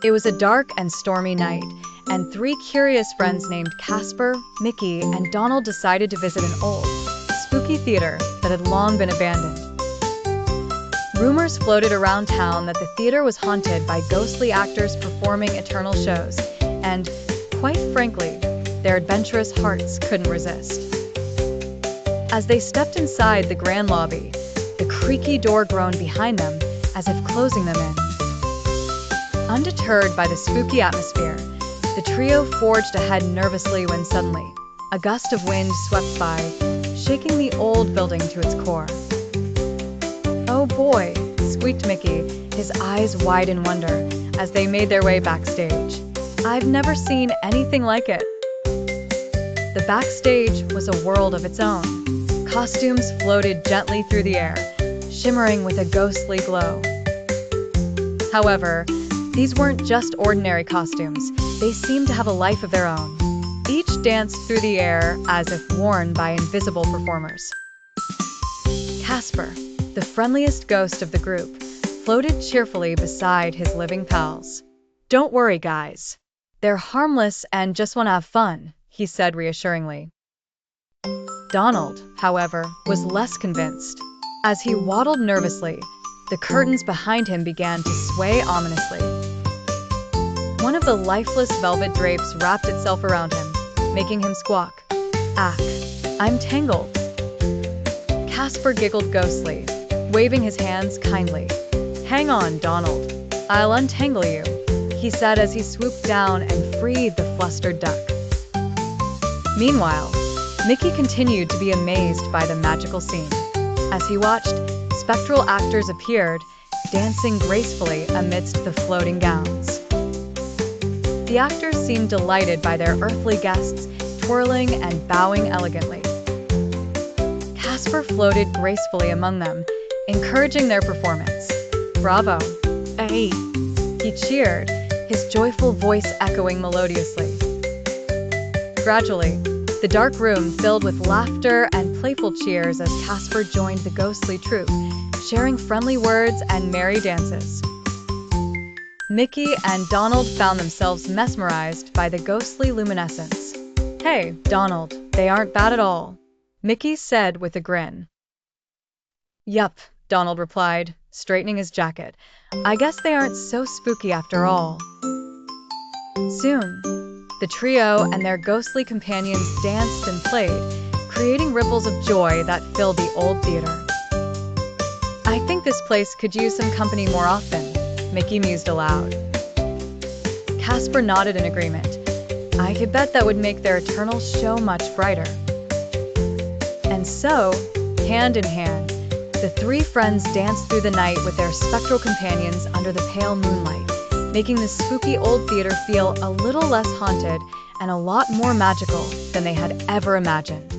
It was a dark and stormy night, and three curious friends named Casper, Mickey, and Donald decided to visit an old, spooky theater that had long been abandoned. Rumors floated around town that the theater was haunted by ghostly actors performing eternal shows, and, quite frankly, their adventurous hearts couldn't resist. As they stepped inside the grand lobby, the creaky door groaned behind them as if closing them in. Undeterred by the spooky atmosphere, the trio forged ahead nervously when suddenly, a gust of wind swept by, shaking the old building to its core. "Oh boy," squeaked Mickey, his eyes wide in wonder, as they made their way backstage. "I've never seen anything like it." The backstage was a world of its own. Costumes floated gently through the air, shimmering with a ghostly glow. However, these weren't just ordinary costumes. They seemed to have a life of their own. Each danced through the air as if worn by invisible performers. Casper, the friendliest ghost of the group, floated cheerfully beside his living pals. "Don't worry, guys. They're harmless and just want to have fun," he said reassuringly. Donald, however, was less convinced. As he waddled nervously, the curtains behind him began to sway ominously. One of the lifeless velvet drapes wrapped itself around him, making him squawk, "Ack, I'm tangled." Casper giggled ghostly, waving his hands kindly. "Hang on, Donald. I'll untangle you," he said as he swooped down and freed the flustered duck. Meanwhile, Mickey continued to be amazed by the magical scene. As he watched, spectral actors appeared, dancing gracefully amidst the floating gowns. The actors seemed delighted by their earthly guests, twirling and bowing elegantly. Casper floated gracefully among them, encouraging their performance. "Bravo! Hey!" he cheered, his joyful voice echoing melodiously. Gradually, the dark room filled with laughter and playful cheers as Casper joined the ghostly troupe, sharing friendly words and merry dances. Mickey and Donald found themselves mesmerized by the ghostly luminescence. "Hey, Donald, they aren't bad at all," Mickey said with a grin. "Yup," Donald replied, straightening his jacket. "I guess they aren't so spooky after all." Soon, the trio and their ghostly companions danced and played, creating ripples of joy that filled the old theater. "I think this place could use some company more often," Mickey mused aloud. Casper nodded in agreement. "I could bet that would make their eternal show much brighter." And so, hand in hand, the three friends danced through the night with their spectral companions under the pale moonlight, making the spooky old theater feel a little less haunted and a lot more magical than they had ever imagined.